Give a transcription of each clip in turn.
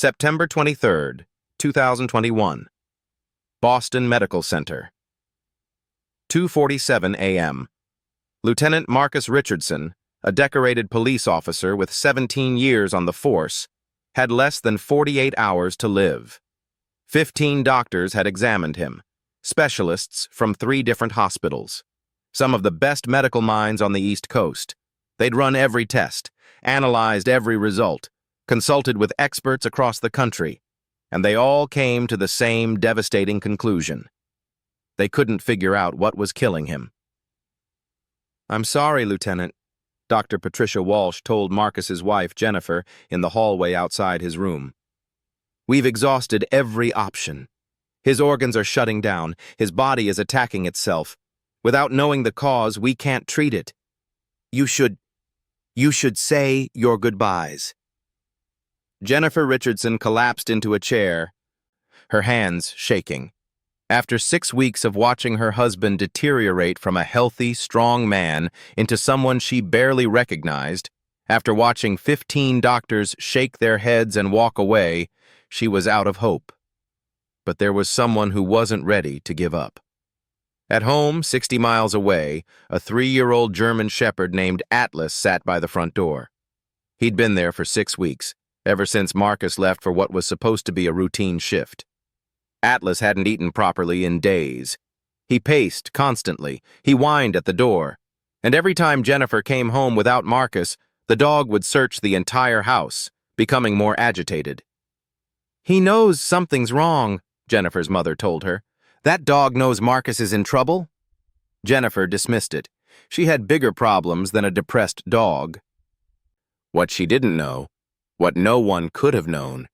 September 23rd, 2021. Boston Medical Center. 2:47 a.m. Lieutenant Marcus Richardson, a decorated police officer with 17 years on the force, had less than 48 hours to live. 15 doctors had examined him, specialists from 3 different hospitals. Some of the best medical minds on the East Coast. They'd run every test, analyzed every result, consulted with experts across the country, and they all came to the same devastating conclusion. They couldn't figure out what was killing him. "I'm sorry, Lieutenant," Dr. Patricia Walsh told Marcus's wife, Jennifer, in the hallway outside his room. "We've exhausted every option. His organs are shutting down. His body is attacking itself. Without knowing the cause, we can't treat it. You should say your goodbyes." Jennifer Richardson collapsed into a chair, her hands shaking. After 6 weeks of watching her husband deteriorate from a healthy, strong man into someone she barely recognized, after watching 15 doctors shake their heads and walk away, she was out of hope. But there was someone who wasn't ready to give up. At home, 60 miles away, a 3-year-old German shepherd named Atlas sat by the front door. He'd been there for 6 weeks, ever since Marcus left for what was supposed to be a routine shift. Atlas hadn't eaten properly in days. He paced constantly, he whined at the door, and every time Jennifer came home without Marcus, the dog would search the entire house, becoming more agitated. "He knows something's wrong," Jennifer's mother told her. "That dog knows Marcus is in trouble." Jennifer dismissed it. She had bigger problems than a depressed dog. What she didn't know, what no one could have known,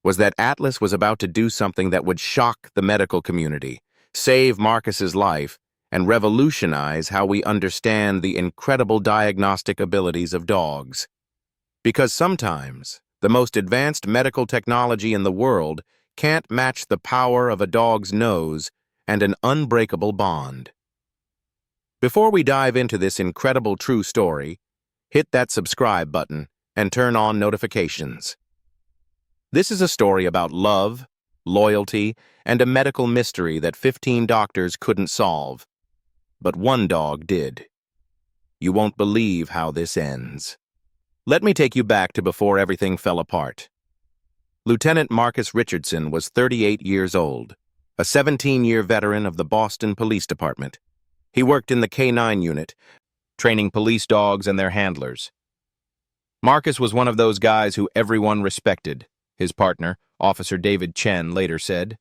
was that Atlas was about to do something that would shock the medical community, save Marcus's life, and revolutionize how we understand the incredible diagnostic abilities of dogs. Because sometimes, the most advanced medical technology in the world can't match the power of a dog's nose and an unbreakable bond. Before we dive into this incredible true story, hit that subscribe button and turn on notifications. This is a story about love, loyalty, and a medical mystery that 15 doctors couldn't solve. But one dog did. You won't believe how this ends. Let me take you back to before everything fell apart. Lieutenant Marcus Richardson was 38 years old, a 17-year veteran of the Boston Police Department. He worked in the K-9 unit, training police dogs and their handlers. Marcus was one of those guys who everyone respected, his partner, Officer David Chen, later said.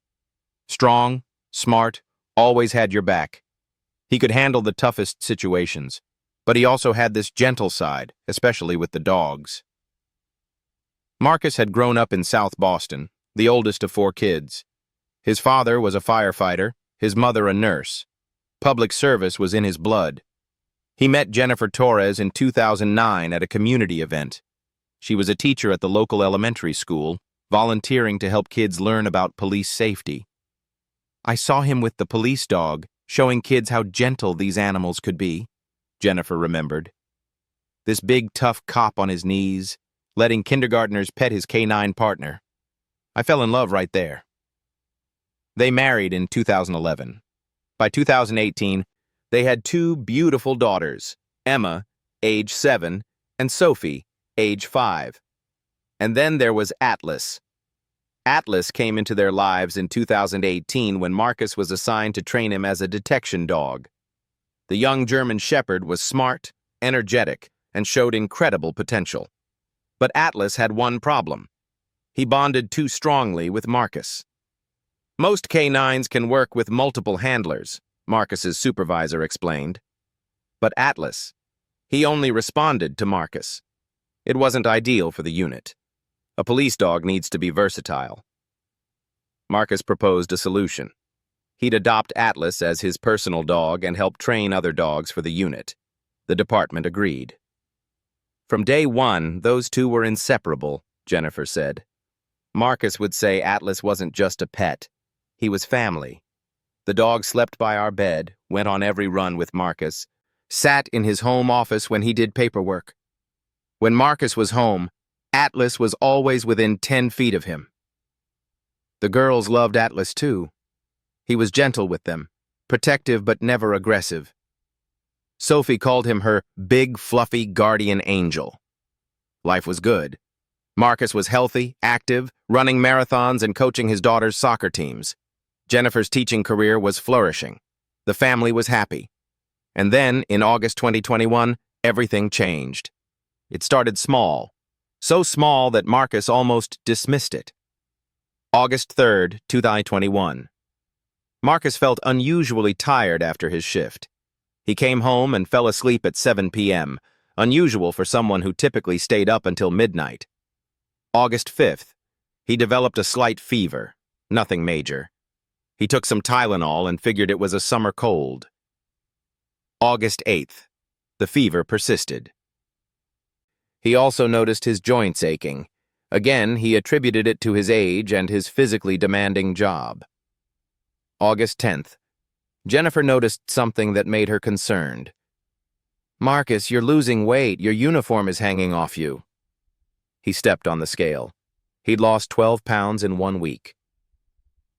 Strong, smart, always had your back. He could handle the toughest situations, but he also had this gentle side, especially with the dogs. Marcus had grown up in South Boston, the oldest of 4 kids. His father was a firefighter, his mother a nurse. Public service was in his blood. He met Jennifer Torres in 2009 at a community event. She was a teacher at the local elementary school, volunteering to help kids learn about police safety. "I saw him with the police dog, showing kids how gentle these animals could be," Jennifer remembered. This big, tough cop on his knees, letting kindergartners pet his K-9 partner. I fell in love right there. They married in 2011. By 2018, they had 2 beautiful daughters, Emma, age 7, and Sophie, age 5. And then there was Atlas. Atlas came into their lives in 2018 when Marcus was assigned to train him as a detection dog. The young German shepherd was smart, energetic, and showed incredible potential. But Atlas had one problem. He bonded too strongly with Marcus. Most K-9s can work with multiple handlers, Marcus's supervisor explained. But Atlas, he only responded to Marcus. It wasn't ideal for the unit. A police dog needs to be versatile. Marcus proposed a solution. He'd adopt Atlas as his personal dog and help train other dogs for the unit. The department agreed. From day one, those two were inseparable, Jennifer said. Marcus would say Atlas wasn't just a pet. He was family. The dog slept by our bed, went on every run with Marcus, sat in his home office when he did paperwork. When Marcus was home, Atlas was always within 10 feet of him. The girls loved Atlas too. He was gentle with them, protective but never aggressive. Sophie called him her big, fluffy guardian angel. Life was good. Marcus was healthy, active, running marathons and coaching his daughter's soccer teams. Jennifer's teaching career was flourishing. The family was happy. And then, in August 2021, everything changed. It started small, so small that Marcus almost dismissed it. August 3rd, 2021. Marcus felt unusually tired after his shift. He came home and fell asleep at 7 p.m., unusual for someone who typically stayed up until midnight. August 5th, he developed a slight fever, nothing major. He took some Tylenol and figured it was a summer cold. August 8th, the fever persisted. He also noticed his joints aching. Again, he attributed it to his age and his physically demanding job. August 10th, Jennifer noticed something that made her concerned. "Marcus, you're losing weight. Your uniform is hanging off you." He stepped on the scale. He'd lost 12 pounds in 1 week.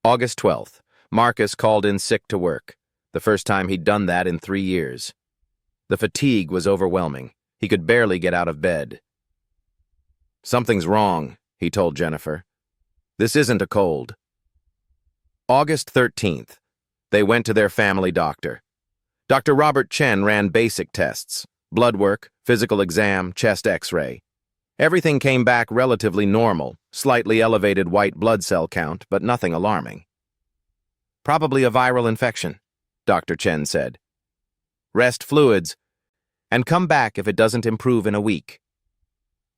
August 12th, Marcus called in sick to work, the first time he'd done that in 3 years. The fatigue was overwhelming. He could barely get out of bed. "Something's wrong," he told Jennifer. "This isn't a cold." August 13th, they went to their family doctor. Dr. Robert Chen ran basic tests, blood work, physical exam, chest x-ray. Everything came back relatively normal, slightly elevated white blood cell count, but nothing alarming. "Probably a viral infection," Dr. Chen said. "Rest fluids, and come back if it doesn't improve in a week."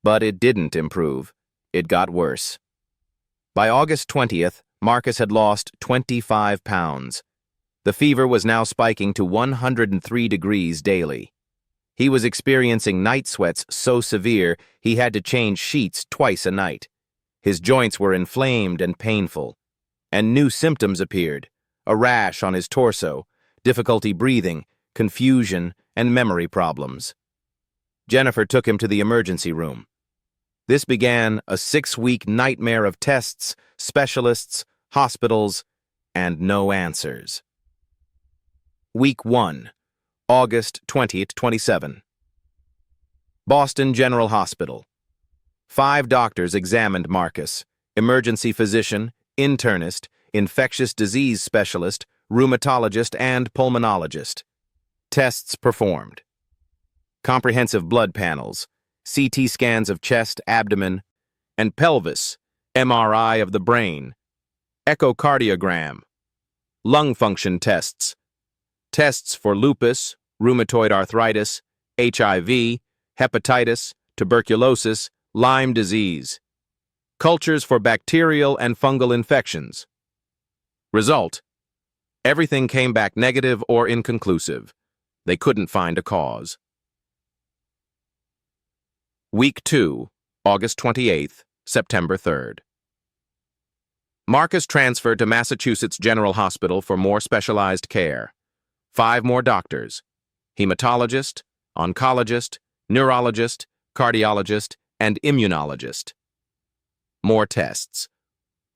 But it didn't improve. It got worse. By August 20th, Marcus had lost 25 pounds. The fever was now spiking to 103 degrees daily. He was experiencing night sweats so severe he had to change sheets twice a night. His joints were inflamed and painful. And new symptoms appeared: a rash on his torso, difficulty breathing, confusion, and memory problems. Jennifer took him to the emergency room. This began a 6-week nightmare of tests, specialists, hospitals, and no answers. Week 1, August 20th, 27. Boston General Hospital. 5 doctors examined Marcus: emergency physician, internist, infectious disease specialist, rheumatologist, and pulmonologist. Tests performed: comprehensive blood panels, CT scans of chest, abdomen, and pelvis, MRI of the brain, echocardiogram, lung function tests, tests for lupus, rheumatoid arthritis, HIV, hepatitis, tuberculosis, Lyme disease, cultures for bacterial and fungal infections. Result: everything came back negative or inconclusive. They couldn't find a cause. Week 2, August 28th, September 3rd. Marcus transferred to Massachusetts General Hospital for more specialized care. 5 more doctors: hematologist, oncologist, neurologist, cardiologist, and immunologist. More tests: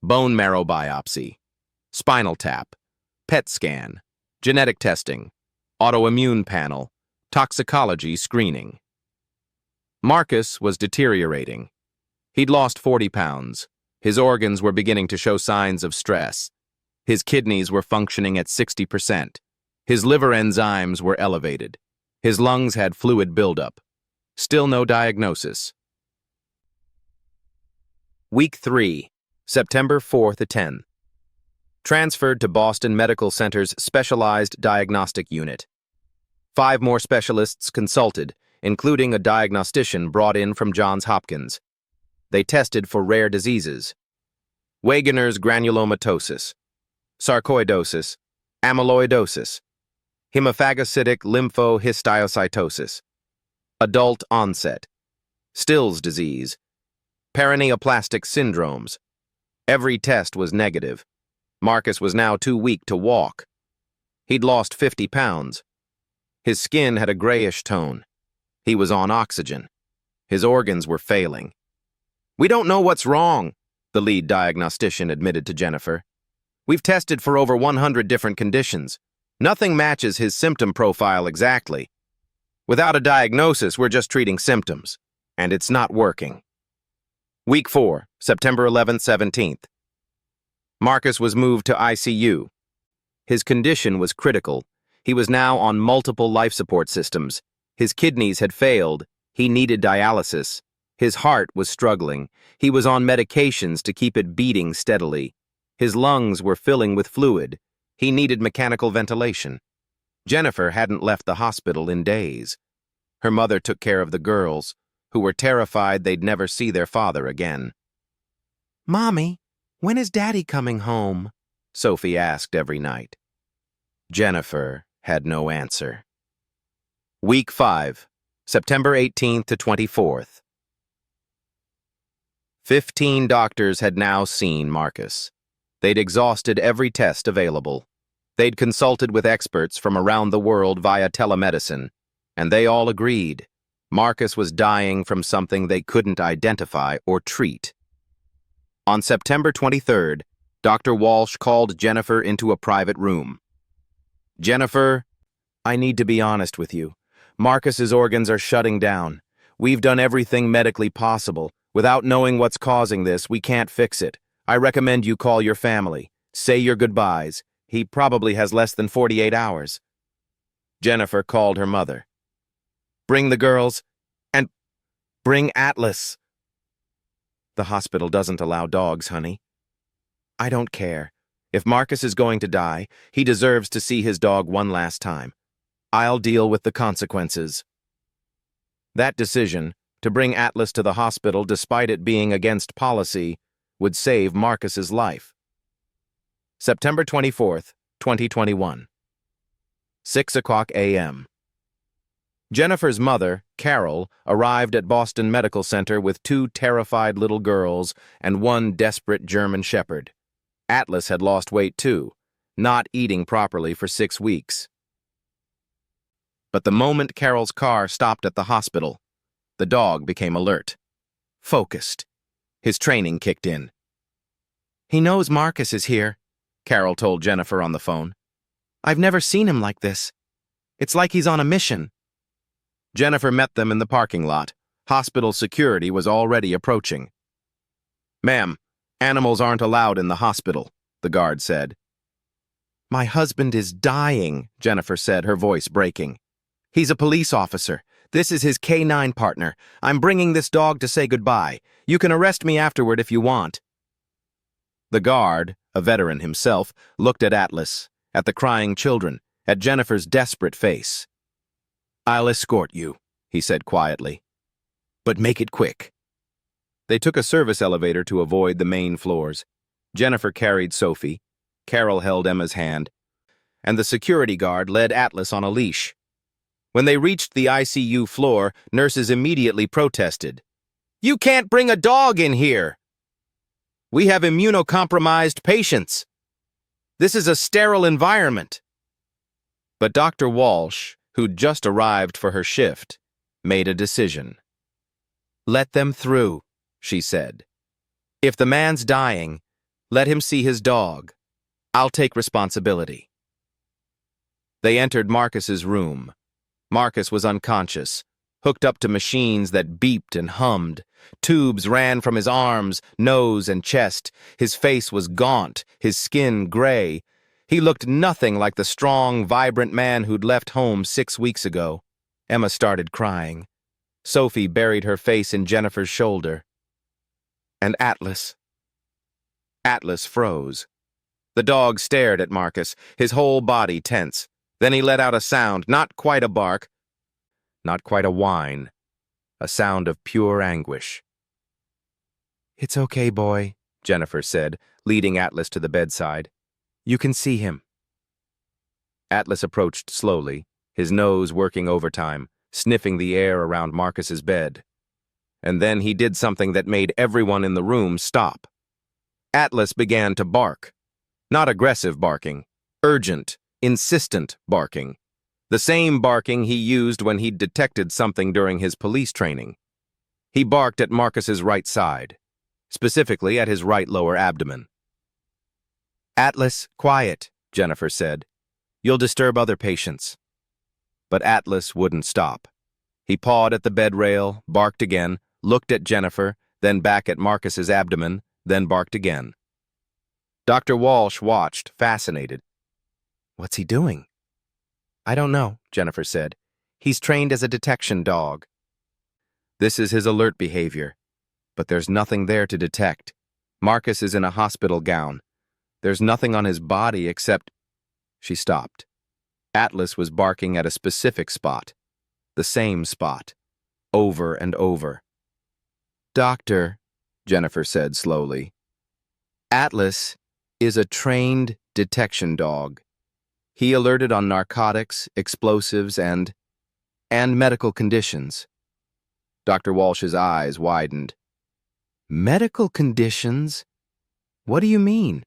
bone marrow biopsy, spinal tap, PET scan, genetic testing, autoimmune panel, toxicology screening. Marcus was deteriorating. He'd lost 40 pounds. His organs were beginning to show signs of stress. His kidneys were functioning at 60%. His liver enzymes were elevated. His lungs had fluid buildup. Still no diagnosis. Week 3, September 4th to 10th. Transferred to Boston Medical Center's Specialized Diagnostic Unit. 5 more specialists consulted, including a diagnostician brought in from Johns Hopkins. They tested for rare diseases: Wegener's granulomatosis, sarcoidosis, amyloidosis, hemophagocytic lymphohistiocytosis, adult onset, Still's disease, paraneoplastic syndromes. Every test was negative. Marcus was now too weak to walk. He'd lost 50 pounds. His skin had a grayish tone. He was on oxygen. His organs were failing. "We don't know what's wrong," the lead diagnostician admitted to Jennifer. We've tested for over 100 different conditions. Nothing matches his symptom profile exactly. Without a diagnosis, we're just treating symptoms, and it's not working. Week 4, September 11th, 17th. Marcus was moved to ICU. His condition was critical. He was now on multiple life support systems. His kidneys had failed. He needed dialysis. His heart was struggling. He was on medications to keep it beating steadily. His lungs were filling with fluid. He needed mechanical ventilation. Jennifer hadn't left the hospital in days. Her mother took care of the girls, who were terrified they'd never see their father again. "Mommy, when is Daddy coming home?" Sophie asked every night. Jennifer had no answer. Week 5, September 18th to 24th. 15 doctors had now seen Marcus. They'd exhausted every test available. They'd consulted with experts from around the world via telemedicine, and they all agreed Marcus was dying from something they couldn't identify or treat. On September 23rd, Dr. Walsh called Jennifer into a private room. "Jennifer, I need to be honest with you. Marcus's organs are shutting down. We've done everything medically possible. Without knowing what's causing this, we can't fix it. I recommend you call your family. Say your goodbyes. He probably has less than 48 hours. Jennifer called her mother. "Bring the girls, and bring Atlas." "The hospital doesn't allow dogs, honey." "I don't care. If Marcus is going to die, he deserves to see his dog one last time. I'll deal with the consequences." That decision, to bring Atlas to the hospital despite it being against policy, would save Marcus's life. September 24th, 2021. 6:00 a.m. Jennifer's mother, Carol, arrived at Boston Medical Center with 2 terrified little girls and 1 desperate German shepherd. Atlas had lost weight too, not eating properly for 6 weeks. But the moment Carol's car stopped at the hospital, the dog became alert, focused. His training kicked in. "He knows Marcus is here," Carol told Jennifer on the phone. "I've never seen him like this. It's like he's on a mission." Jennifer met them in the parking lot. Hospital security was already approaching. "Ma'am, animals aren't allowed in the hospital," the guard said. "My husband is dying," Jennifer said, her voice breaking. "He's a police officer. This is his K9 partner. I'm bringing this dog to say goodbye. You can arrest me afterward if you want." The guard, a veteran himself, looked at Atlas, at the crying children, at Jennifer's desperate face. "I'll escort you," he said quietly. "But make it quick." They took a service elevator to avoid the main floors. Jennifer carried Sophie, Carol held Emma's hand, and the security guard led Atlas on a leash. When they reached the ICU floor, nurses immediately protested. "You can't bring a dog in here! We have immunocompromised patients. This is a sterile environment." But Dr. Walsh, who'd just arrived for her shift, made a decision. "Let them through," she said. "If the man's dying, let him see his dog. I'll take responsibility." They entered Marcus's room. Marcus was unconscious, hooked up to machines that beeped and hummed. Tubes ran from his arms, nose, and chest. His face was gaunt, his skin gray. He looked nothing like the strong, vibrant man who'd left home 6 weeks ago. Emma started crying. Sophie buried her face in Jennifer's shoulder. And Atlas. Atlas froze. The dog stared at Marcus, his whole body tense. Then he let out a sound, not quite a bark, not quite a whine, a sound of pure anguish. "It's okay, boy," Jennifer said, leading Atlas to the bedside. "You can see him." Atlas approached slowly, his nose working overtime, sniffing the air around Marcus's bed. And then he did something that made everyone in the room stop. Atlas began to bark. Not aggressive barking, urgent, insistent barking. The same barking he used when he'd detected something during his police training. He barked at Marcus's right side. specifically at his right lower abdomen. "Atlas, quiet," Jennifer said. "You'll disturb other patients." But Atlas wouldn't stop. He pawed at the bed rail, barked again, looked at Jennifer, then back at Marcus's abdomen, then barked again. Dr. Walsh watched, fascinated. "What's he doing?" "I don't know," Jennifer said. "He's trained as a detection dog." "This is his alert behavior. But there's nothing there to detect. Marcus is in a hospital gown. There's nothing on his body except—" She stopped. Atlas was barking at a specific spot. The same spot. Over and over. "Doctor," Jennifer said slowly, "Atlas is a trained detection dog. He alerted on narcotics, explosives, and medical conditions." Dr. Walsh's eyes widened. "Medical conditions? What do you mean?"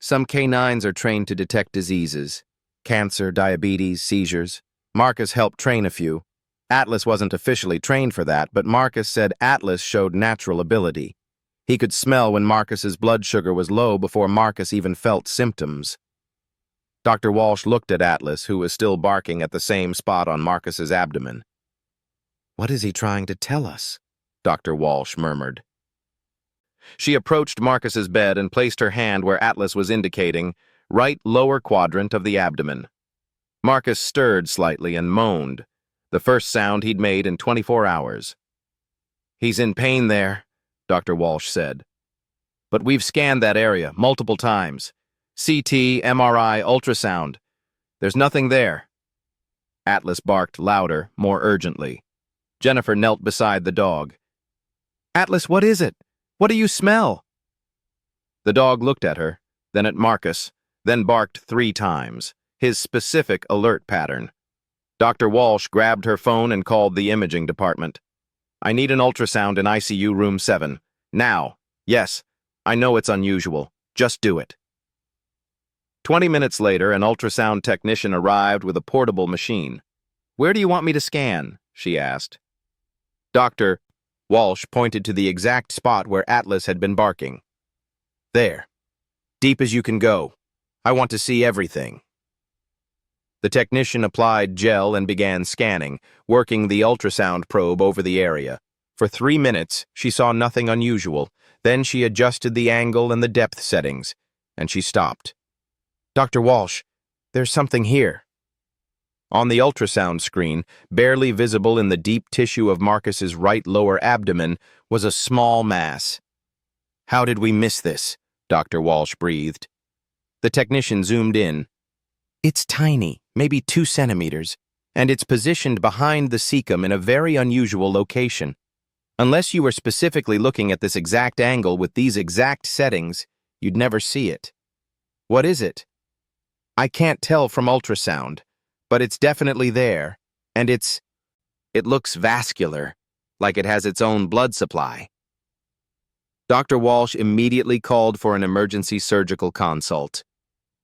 "Some canines are trained to detect diseases. Cancer, diabetes, seizures. Marcus helped train a few. Atlas wasn't officially trained for that, but Marcus said Atlas showed natural ability. He could smell when Marcus's blood sugar was low before Marcus even felt symptoms." Dr. Walsh looked at Atlas, who was still barking at the same spot on Marcus's abdomen. "What is he trying to tell us?" Dr. Walsh murmured. She approached Marcus's bed and placed her hand where Atlas was indicating, right lower quadrant of the abdomen. Marcus stirred slightly and moaned, the first sound he'd made in 24 hours. "He's in pain there," Dr. Walsh said. "But we've scanned that area multiple times. CT, MRI, ultrasound. There's nothing there." Atlas barked louder, more urgently. Jennifer knelt beside the dog. "Atlas, what is it? What do you smell?" The dog looked at her, then at Marcus, then barked 3 times, his specific alert pattern. Dr. Walsh grabbed her phone and called the imaging department. "I need an ultrasound in ICU room 7. Now. Yes, I know it's unusual. Just do it." 20 minutes later, an ultrasound technician arrived with a portable machine. "Where do you want me to scan?" she asked. Dr. Walsh pointed to the exact spot where Atlas had been barking. "There. Deep as you can go. I want to see everything." The technician applied gel and began scanning, working the ultrasound probe over the area. For 3 minutes, she saw nothing unusual. Then she adjusted the angle and the depth settings, and she stopped. "Dr. Walsh, there's something here." On the ultrasound screen, barely visible in the deep tissue of Marcus's right lower abdomen, was a small mass. "How did we miss this?" Dr. Walsh breathed. The technician zoomed in. "It's tiny, maybe 2 centimeters, and it's positioned behind the cecum in a very unusual location. Unless you were specifically looking at this exact angle with these exact settings, you'd never see it." "What is it?" "I can't tell from ultrasound, but it's definitely there, and it looks vascular, like it has its own blood supply." Dr. Walsh immediately called for an emergency surgical consult.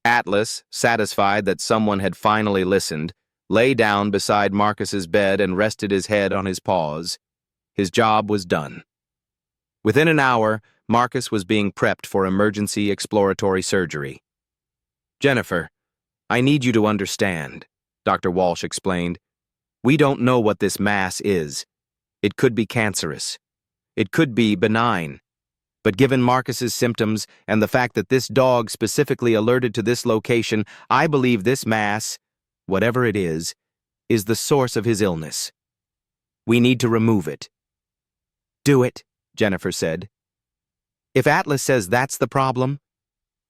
Atlas, satisfied that someone had finally listened, lay down beside Marcus's bed and rested his head on his paws. His job was done. Within an hour, Marcus was being prepped for emergency exploratory surgery. "Jennifer, I need you to understand," Dr. Walsh explained. "We don't know what this mass is. It could be cancerous. It could be benign. But given Marcus's symptoms and the fact that this dog specifically alerted to this location, I believe this mass, whatever it is the source of his illness. We need to remove it." "Do it," Jennifer said. "If Atlas says that's the problem,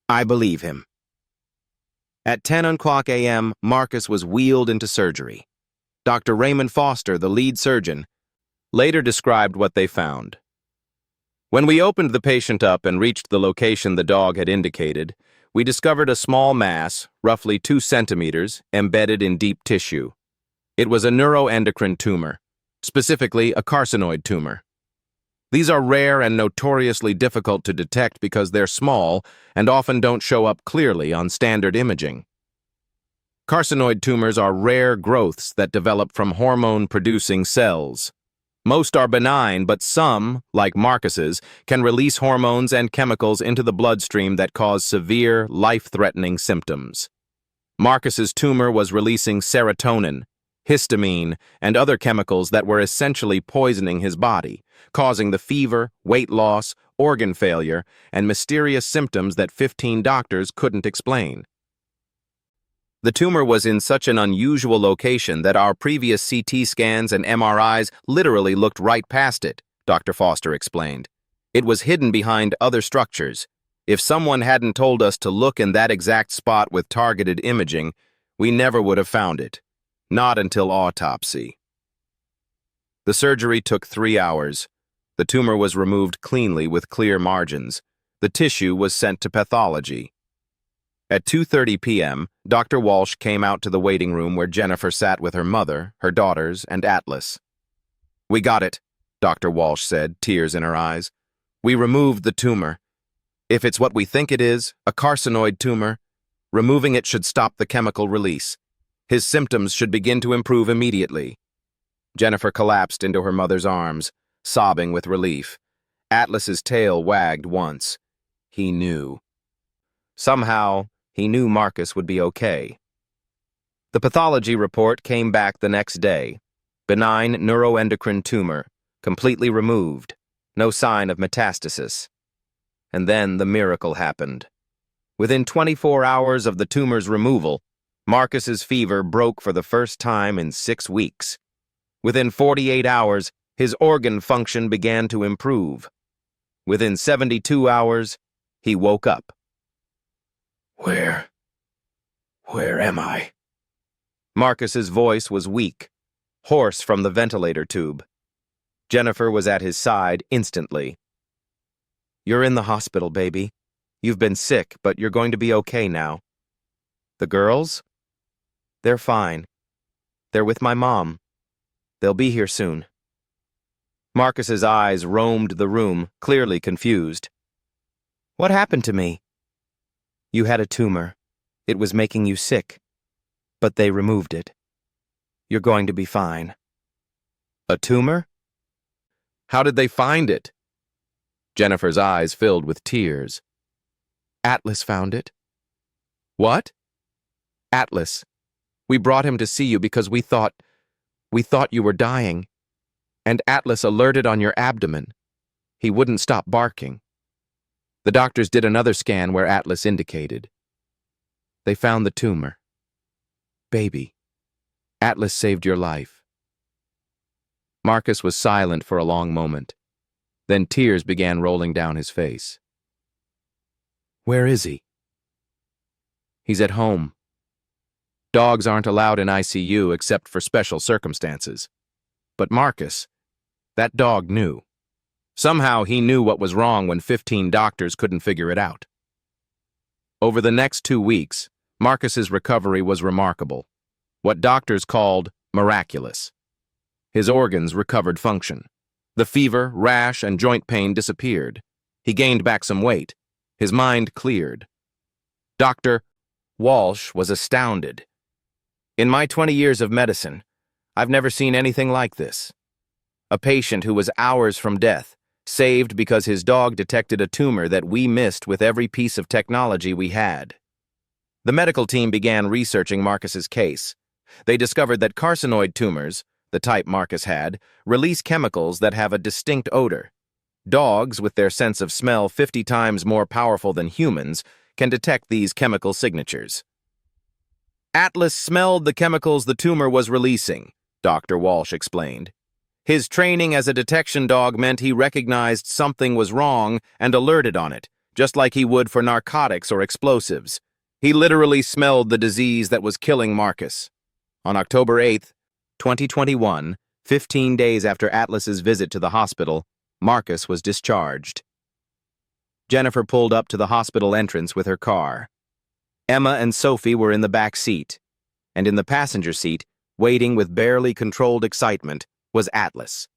I believe him." At 10 a.m., Marcus was wheeled into surgery. Dr. Raymond Foster, the lead surgeon, later described what they found. "When we opened the patient up and reached the location the dog had indicated, we discovered a small mass, roughly 2 centimeters, embedded in deep tissue. It was a neuroendocrine tumor, specifically a carcinoid tumor. These are rare and notoriously difficult to detect because they're small and often don't show up clearly on standard imaging. Carcinoid tumors are rare growths that develop from hormone-producing cells. Most are benign, but some, like Marcus's, can release hormones and chemicals into the bloodstream that cause severe, life-threatening symptoms. Marcus's tumor was releasing serotonin, histamine, and other chemicals that were essentially poisoning his body, causing the fever, weight loss, organ failure, and mysterious symptoms that 15 doctors couldn't explain. The tumor was in such an unusual location that our previous CT scans and MRIs literally looked right past it, Dr. Foster explained. It was hidden behind other structures. If someone hadn't told us to look in that exact spot with targeted imaging, we never would have found it. Not until autopsy. The surgery took 3 hours. The tumor was removed cleanly with clear margins. The tissue was sent to pathology. At 2:30 p.m., Dr. Walsh came out to the waiting room where Jennifer sat with her mother, her daughters, and Atlas. "We got it," Dr. Walsh said, tears in her eyes. "We removed the tumor. If it's what we think it is, a carcinoid tumor, removing it should stop the chemical release. His symptoms should begin to improve immediately." Jennifer collapsed into her mother's arms, sobbing with relief. Atlas's tail wagged once. He knew. Somehow, he knew Marcus would be okay. The pathology report came back the next day. Benign neuroendocrine tumor, completely removed, no sign of metastasis. And then the miracle happened. Within 24 hours of the tumor's removal, Marcus's fever broke for the first time in 6 weeks. Within 48 hours, his organ function began to improve. Within 72 hours, he woke up. Where am I?" Marcus's voice was weak, hoarse from the ventilator tube. Jennifer was at his side instantly. "You're in the hospital, baby. You've been sick, but you're going to be okay now." "The girls? They're fine. They're with my mom. They'll be here soon." Marcus's eyes roamed the room, clearly confused. "What happened to me?" "You had a tumor. It was making you sick. But they removed it. You're going to be fine." "A tumor? How did they find it?" Jennifer's eyes filled with tears. "Atlas found it." "What?" "Atlas. We brought him to see you because we thought you were dying. And Atlas alerted on your abdomen. He wouldn't stop barking. The doctors did another scan where Atlas indicated. They found the tumor. Baby, Atlas saved your life." Marcus was silent for a long moment. Then tears began rolling down his face. "Where is he?" "He's at home. Dogs aren't allowed in ICU except for special circumstances. But Marcus, that dog knew. Somehow he knew what was wrong when 15 doctors couldn't figure it out." Over the next 2 weeks, Marcus's recovery was remarkable, what doctors called miraculous. His organs recovered function. The fever, rash, and joint pain disappeared. He gained back some weight. His mind cleared. Dr. Walsh was astounded. "In my 20 years of medicine, I've never seen anything like this. A patient who was hours from death, saved because his dog detected a tumor that we missed with every piece of technology we had." The medical team began researching Marcus's case. They discovered that carcinoid tumors, the type Marcus had, release chemicals that have a distinct odor. Dogs, with their sense of smell 50 times more powerful than humans, can detect these chemical signatures. "Atlas smelled the chemicals the tumor was releasing," Dr. Walsh explained. "His training as a detection dog meant he recognized something was wrong and alerted on it, just like he would for narcotics or explosives. He literally smelled the disease that was killing Marcus." On October 8, 2021, 15 days after Atlas's visit to the hospital, Marcus was discharged. Jennifer pulled up to the hospital entrance with her car. Emma and Sophie were in the back seat, and in the passenger seat, waiting with barely controlled excitement, was Atlas.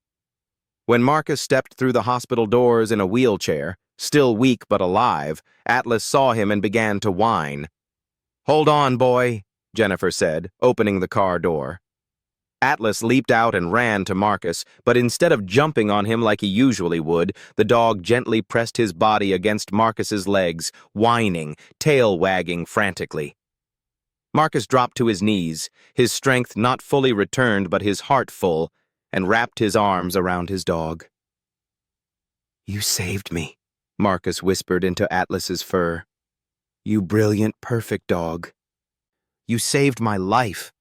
When Marcus stepped through the hospital doors in a wheelchair, still weak but alive, Atlas saw him and began to whine. "Hold on, boy," Jennifer said, opening the car door. Atlas leaped out and ran to Marcus, but instead of jumping on him like he usually would, the dog gently pressed his body against Marcus's legs, whining, tail wagging frantically. Marcus dropped to his knees, his strength not fully returned but his heart full, and wrapped his arms around his dog. "You saved me," Marcus whispered into Atlas's fur. "You brilliant, perfect dog. You saved my life."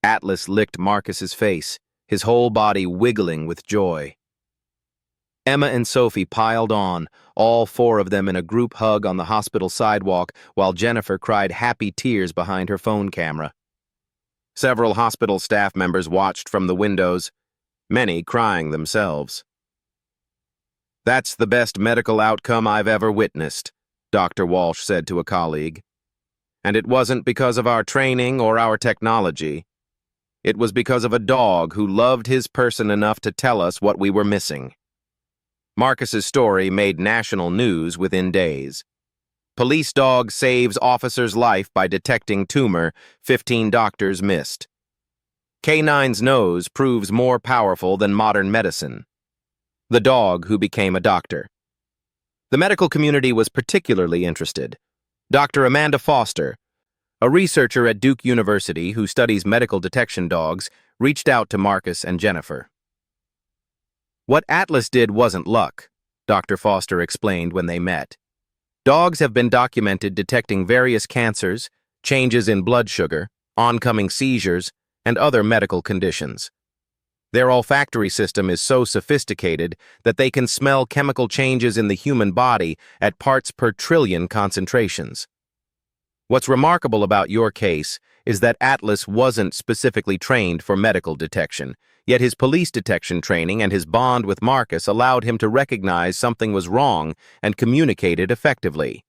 Atlas licked Marcus's face, his whole body wiggling with joy. Emma and Sophie piled on, all four of them in a group hug on the hospital sidewalk, while Jennifer cried happy tears behind her phone camera. Several hospital staff members watched from the windows, many crying themselves. "That's the best medical outcome I've ever witnessed," Dr. Walsh said to a colleague. "And it wasn't because of our training or our technology. It was because of a dog who loved his person enough to tell us what we were missing." Marcus's story made national news within days. Police dog saves officer's life by detecting tumor 15 doctors missed. K9's nose proves more powerful than modern medicine. The dog who became a doctor. The medical community was particularly interested. Dr. Amanda Foster, a researcher at Duke University who studies medical detection dogs, reached out to Marcus and Jennifer. "What Atlas did wasn't luck," Dr. Foster explained when they met. "Dogs have been documented detecting various cancers, changes in blood sugar, oncoming seizures, and other medical conditions. Their olfactory system is so sophisticated that they can smell chemical changes in the human body at parts per trillion concentrations. What's remarkable about your case is that Atlas wasn't specifically trained for medical detection, yet his police detection training and his bond with Marcus allowed him to recognize something was wrong and communicate it effectively."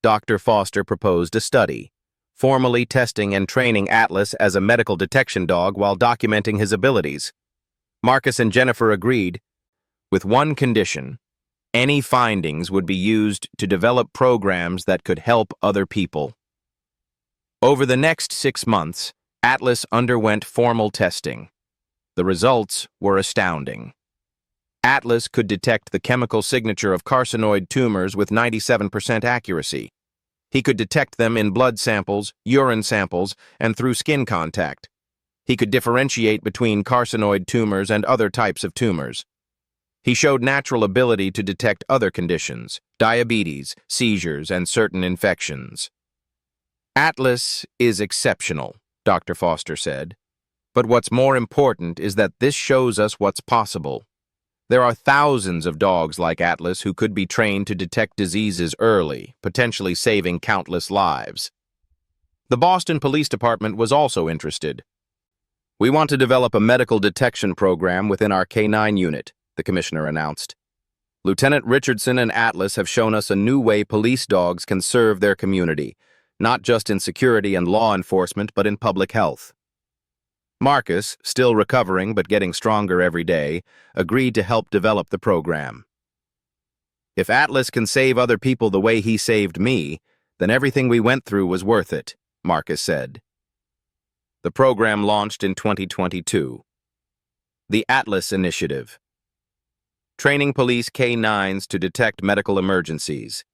Dr. Foster proposed a study, formally testing and training Atlas as a medical detection dog while documenting his abilities. Marcus and Jennifer agreed, with one condition: any findings would be used to develop programs that could help other people. Over the next 6 months, Atlas underwent formal testing. The results were astounding. Atlas could detect the chemical signature of carcinoid tumors with 97% accuracy. He could detect them in blood samples, urine samples, and through skin contact. He could differentiate between carcinoid tumors and other types of tumors. He showed natural ability to detect other conditions, diabetes, seizures, and certain infections. "Atlas is exceptional," Dr. Foster said. "But what's more important is that this shows us what's possible. There are thousands of dogs like Atlas who could be trained to detect diseases early, potentially saving countless lives." The Boston Police Department was also interested. "We want to develop a medical detection program within our K9 unit," the commissioner announced. "Lieutenant Richardson and Atlas have shown us a new way police dogs can serve their community, not just in security and law enforcement, but in public health." Marcus, still recovering but getting stronger every day, agreed to help develop the program. "If Atlas can save other people the way he saved me, then everything we went through was worth it," Marcus said. The program launched in 2022. The Atlas Initiative. Training police K9s to detect medical emergencies.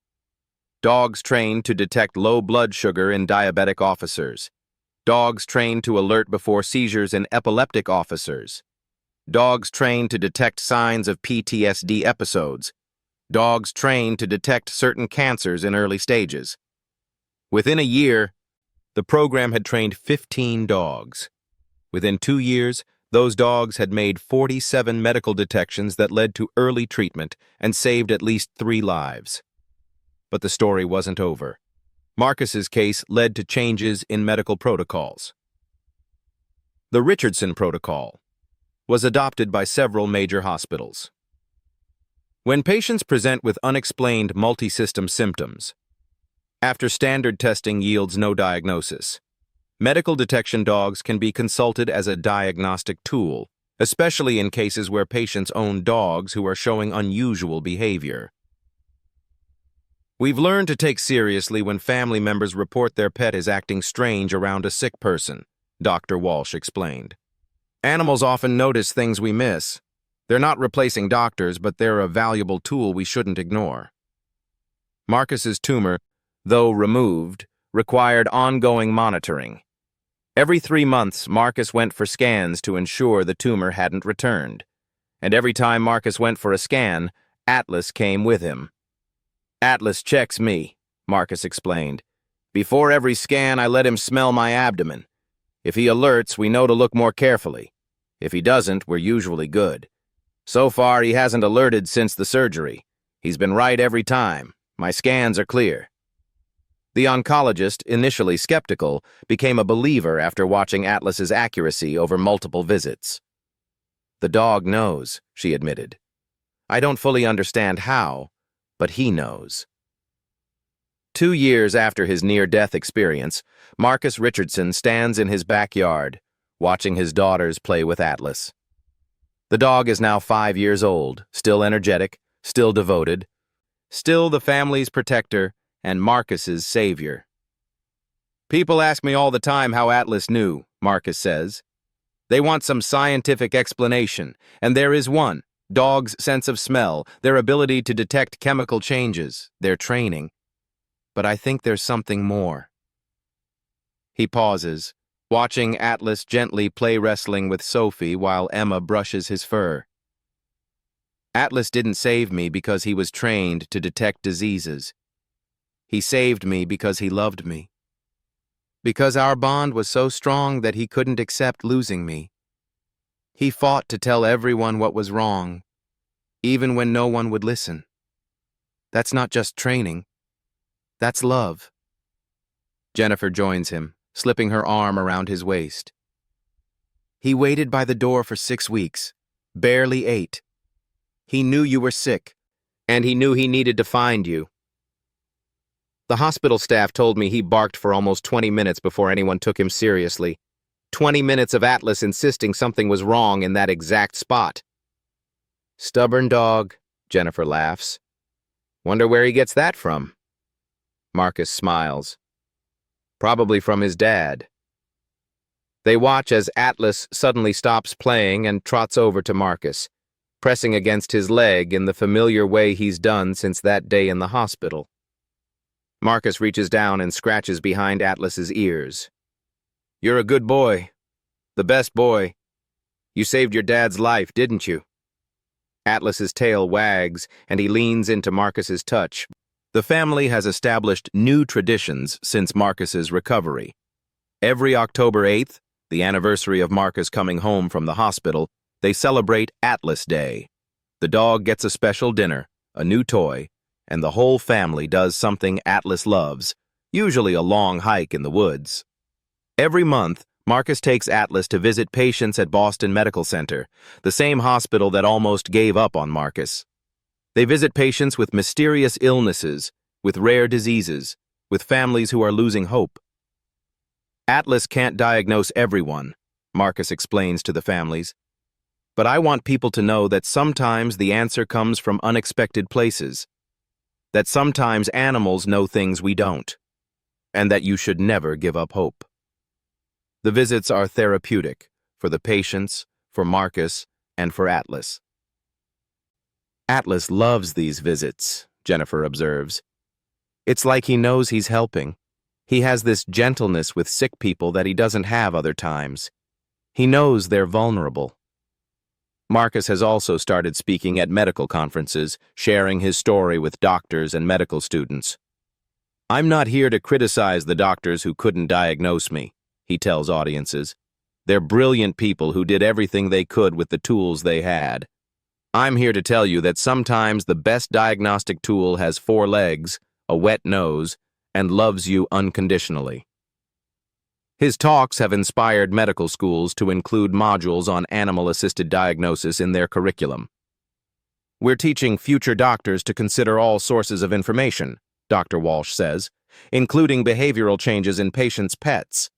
Dogs trained to detect low blood sugar in diabetic officers. Dogs trained to alert before seizures in epileptic officers. Dogs trained to detect signs of PTSD episodes. Dogs trained to detect certain cancers in early stages. Within a year, the program had trained 15 dogs. Within 2 years, those dogs had made 47 medical detections that led to early treatment and saved at least 3 lives. But the story wasn't over. Marcus's case led to changes in medical protocols. The Richardson Protocol was adopted by several major hospitals. When patients present with unexplained multi-system symptoms, after standard testing yields no diagnosis, medical detection dogs can be consulted as a diagnostic tool, especially in cases where patients own dogs who are showing unusual behavior. "We've learned to take seriously when family members report their pet is acting strange around a sick person," Dr. Walsh explained. Animals often notice things we miss. They're not replacing doctors, but they're a valuable tool we shouldn't ignore. Marcus's tumor, though removed, required ongoing monitoring. Every 3 months, Marcus went for scans to ensure the tumor hadn't returned. And every time Marcus went for a scan, Atlas came with him. "Atlas checks me," Marcus explained. "Before every scan, I let him smell my abdomen. If he alerts, we know to look more carefully. If he doesn't, we're usually good. So far, he hasn't alerted since the surgery. He's been right every time. My scans are clear." The oncologist, initially skeptical, became a believer after watching Atlas's accuracy over multiple visits. "The dog knows," she admitted. "I don't fully understand how, but he knows." 2 years after his near-death experience, Marcus Richardson stands in his backyard, watching his daughters play with Atlas. The dog is now 5 years old, still energetic, still devoted, still the family's protector and Marcus's savior. "People ask me all the time how Atlas knew," Marcus says. "They want some scientific explanation, and there is one: dogs' sense of smell, their ability to detect chemical changes, their training. But I think there's something more." He pauses, watching Atlas gently play wrestling with Sophie while Emma brushes his fur. "Atlas didn't save me because he was trained to detect diseases. He saved me because he loved me. Because our bond was so strong that he couldn't accept losing me. He fought to tell everyone what was wrong, even when no one would listen. That's not just training. That's love." Jennifer joins him, slipping her arm around his waist. "He waited by the door for 6 weeks, barely ate. He knew you were sick, and he knew he needed to find you. The hospital staff told me he barked for almost 20 minutes before anyone took him seriously. 20 minutes of Atlas insisting something was wrong in that exact spot." "Stubborn dog," Jennifer laughs. "Wonder where he gets that from?" Marcus smiles. "Probably from his dad." They watch as Atlas suddenly stops playing and trots over to Marcus, pressing against his leg in the familiar way he's done since that day in the hospital. Marcus reaches down and scratches behind Atlas's ears. "You're a good boy. The best boy. You saved your dad's life, didn't you?" Atlas's tail wags, and he leans into Marcus's touch. The family has established new traditions since Marcus's recovery. Every October 8th, the anniversary of Marcus coming home from the hospital, they celebrate Atlas Day. The dog gets a special dinner, a new toy, and the whole family does something Atlas loves, usually a long hike in the woods. Every month, Marcus takes Atlas to visit patients at Boston Medical Center, the same hospital that almost gave up on Marcus. They visit patients with mysterious illnesses, with rare diseases, with families who are losing hope. "Atlas can't diagnose everyone," Marcus explains to the families. "But I want people to know that sometimes the answer comes from unexpected places, that sometimes animals know things we don't, and that you should never give up hope." The visits are therapeutic for the patients, for Marcus, and for Atlas. "Atlas loves these visits," Jennifer observes. "It's like he knows he's helping. He has this gentleness with sick people that he doesn't have other times. He knows they're vulnerable." Marcus has also started speaking at medical conferences, sharing his story with doctors and medical students. "I'm not here to criticize the doctors who couldn't diagnose me," he tells audiences. "They're brilliant people who did everything they could with the tools they had. I'm here to tell you that sometimes the best diagnostic tool has 4 legs, a wet nose, and loves you unconditionally." His talks have inspired medical schools to include modules on animal-assisted diagnosis in their curriculum. "We're teaching future doctors to consider all sources of information," Dr. Walsh says, "including behavioral changes in patients' pets.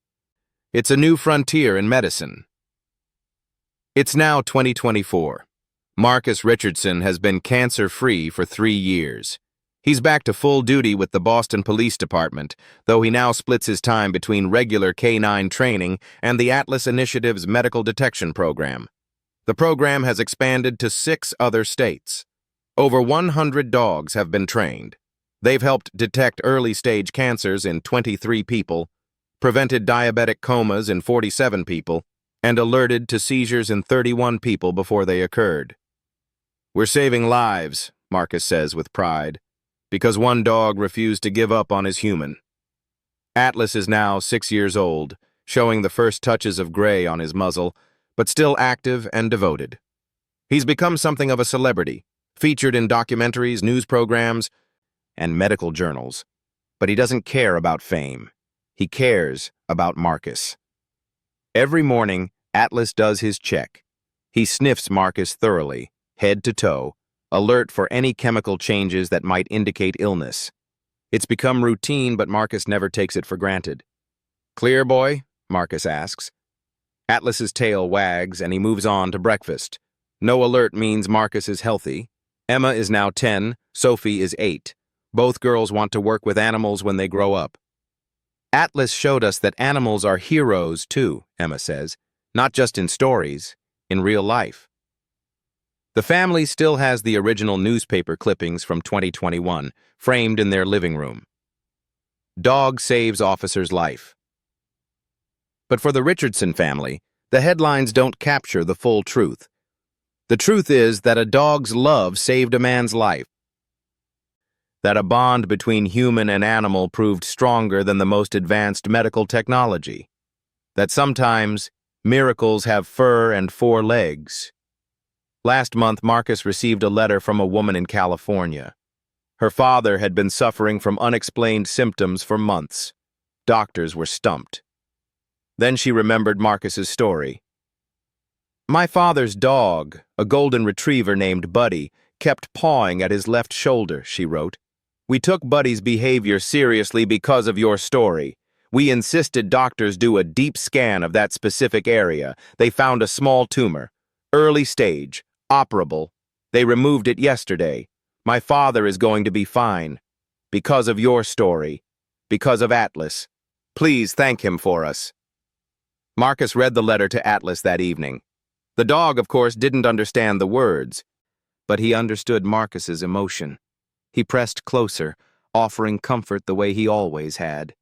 It's a new frontier in medicine." It's now 2024. Marcus Richardson has been cancer-free for 3 years. He's back to full duty with the Boston Police Department, though he now splits his time between regular K-9 training and the Atlas Initiative's medical detection program. The program has expanded to 6 other states. Over 100 dogs have been trained. They've helped detect early-stage cancers in 23 people, prevented diabetic comas in 47 people, and alerted to seizures in 31 people before they occurred. "We're saving lives," Marcus says with pride, because one dog refused to give up on his human. Atlas is now 6 years old, showing the first touches of gray on his muzzle, but still active and devoted. He's become something of a celebrity, featured in documentaries, news programs, and medical journals. But he doesn't care about fame. He cares about Marcus. Every morning, Atlas does his check. He sniffs Marcus thoroughly, head to toe, alert for any chemical changes that might indicate illness. It's become routine, but Marcus never takes it for granted. "Clear, boy?" Marcus asks. Atlas's tail wags, and he moves on to breakfast. No alert means Marcus is healthy. Emma is now 10, Sophie is 8. Both girls want to work with animals when they grow up. "Atlas showed us that animals are heroes too," Emma says, "not just in stories, in real life." The family still has the original newspaper clippings from 2021, framed in their living room. Dog saves officer's life. But for the Richardson family, the headlines don't capture the full truth. The truth is that a dog's love saved a man's life. That a bond between human and animal proved stronger than the most advanced medical technology. That sometimes miracles have fur and 4 legs. Last month, Marcus received a letter from a woman in California. Her father had been suffering from unexplained symptoms for months. Doctors were stumped. Then she remembered Marcus's story. "My father's dog, a golden retriever named Buddy, kept pawing at his left shoulder," she wrote. "We took Buddy's behavior seriously because of your story. We insisted doctors do a deep scan of that specific area. They found a small tumor. Early stage. Operable. They removed it yesterday. My father is going to be fine. Because of your story. Because of Atlas. Please thank him for us." Marcus read the letter to Atlas that evening. The dog, of course, didn't understand the words, but he understood Marcus's emotion. He pressed closer, offering comfort the way he always had.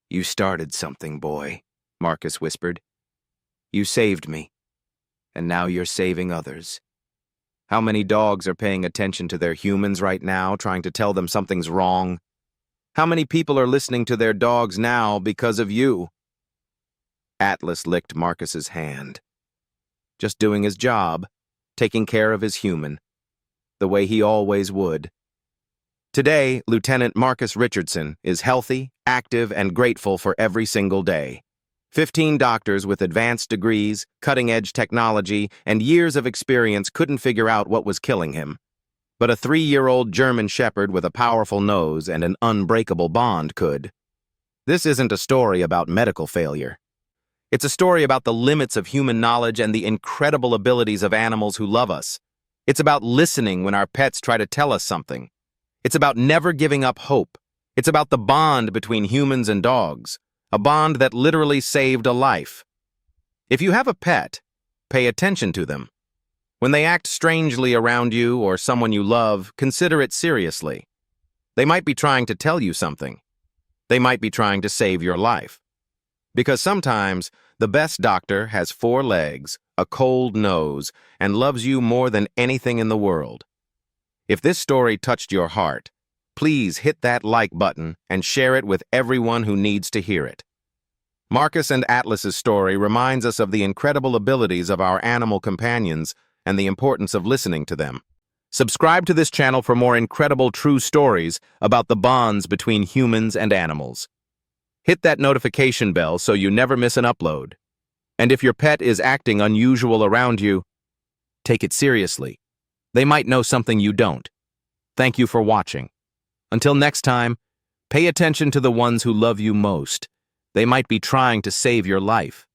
"You started something, boy," Marcus whispered. "You saved me. And now you're saving others. How many dogs are paying attention to their humans right now, trying to tell them something's wrong? How many people are listening to their dogs now because of you?" Atlas licked Marcus's hand. Just doing his job, taking care of his human, the way he always would. Today, Lieutenant Marcus Richardson is healthy, active, and grateful for every single day. 15 doctors with advanced degrees, cutting-edge technology, and years of experience couldn't figure out what was killing him. But a 3-year-old German Shepherd with a powerful nose and an unbreakable bond could. This isn't a story about medical failure. It's a story about the limits of human knowledge and the incredible abilities of animals who love us. It's about listening when our pets try to tell us something. It's about never giving up hope. It's about the bond between humans and dogs. A bond that literally saved a life. If you have a pet, pay attention to them. When they act strangely around you or someone you love, consider it seriously. They might be trying to tell you something. They might be trying to save your life. Because sometimes, the best doctor has 4 legs, a cold nose, and loves you more than anything in the world. If this story touched your heart, please hit that like button and share it with everyone who needs to hear it. Marcus and Atlas's story reminds us of the incredible abilities of our animal companions and the importance of listening to them. Subscribe to this channel for more incredible true stories about the bonds between humans and animals. Hit that notification bell so you never miss an upload. And if your pet is acting unusual around you, take it seriously. They might know something you don't. Thank you for watching. Until next time, pay attention to the ones who love you most. They might be trying to save your life.